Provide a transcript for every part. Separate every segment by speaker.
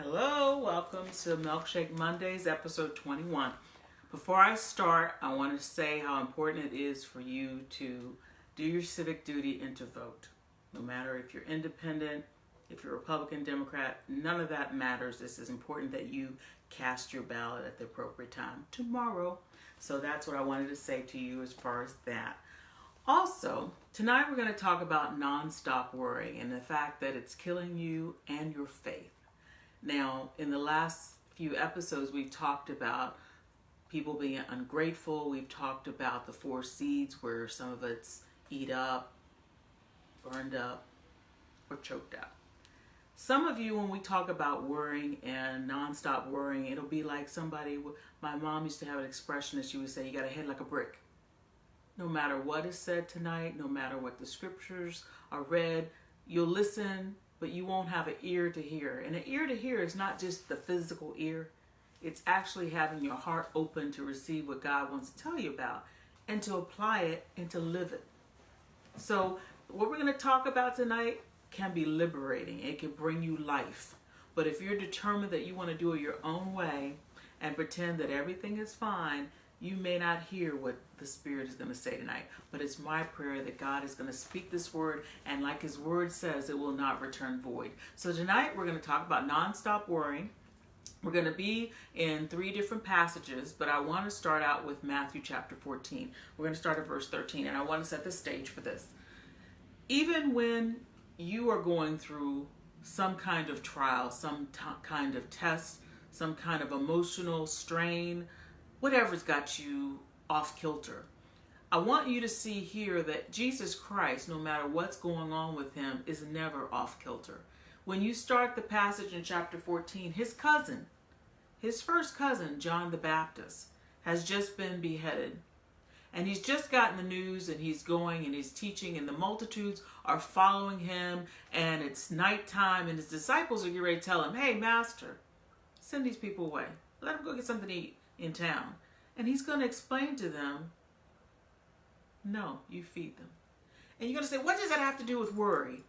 Speaker 1: Hello, welcome to Milkshake Mondays, episode 21. Before I start, I want to say how important it is for you to do your civic duty and to vote. No matter if you're independent, if you're Republican, Democrat, none of that matters. This is important that you cast your ballot at the appropriate time tomorrow. So that's what I wanted to say to you as far as that. Also, tonight we're going to talk about nonstop worrying and the fact that it's killing you and your faith. Now, in the last few episodes, we've talked about people being ungrateful. We've talked about the 4 seeds where some of it's eat up, burned up, or choked out. Some of you, when we talk about worrying and nonstop worrying, it'll be like my mom used to have an expression that she would say, you got a head like a brick. No matter what is said tonight, no matter what the scriptures are read, you'll listen, but you won't have an ear to hear. And an ear to hear is not just the physical ear. It's actually having your heart open to receive what God wants to tell you about and to apply it and to live it. So what we're going to talk about tonight can be liberating. It can bring you life. But if you're determined that you want to do it your own way and pretend that everything is fine, you may not hear what the Spirit is going to say tonight. But it's my prayer that God is going to speak this word, and like His word says, it will not return void. So tonight we're going to talk about nonstop worrying. We're going to be in 3 different passages, but I want to start out with Matthew chapter 14. We're going to start at verse 13, and I want to set the stage for this. Even when you are going through some kind of trial, kind of test, some kind of emotional strain, whatever's got you off kilter, I want you to see here that Jesus Christ, no matter what's going on with Him, is never off kilter. When you start the passage in chapter 14, his first cousin, John the Baptist, has just been beheaded. And he's just gotten the news, and he's going and he's teaching, and the multitudes are following him, and it's nighttime, and his disciples are getting ready to tell him, hey, Master, send these people away. Let them go get something to eat in town. And he's going to explain to them, no, you feed them. And you're going to say, what does that have to do with worry?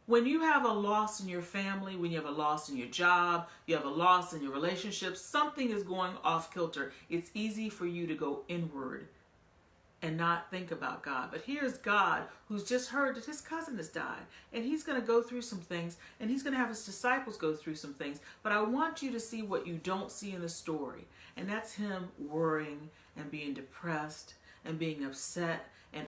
Speaker 1: When you have a loss in your family, when you have a loss in your job, you have a loss in your relationships, something is going off kilter. It's easy for you to go inward and not think about God. But here's God, who's just heard that his cousin has died, and he's going to go through some things, and he's going to have his disciples go through some things. But I want you to see what you don't see in the story, and that's him worrying and being depressed and being upset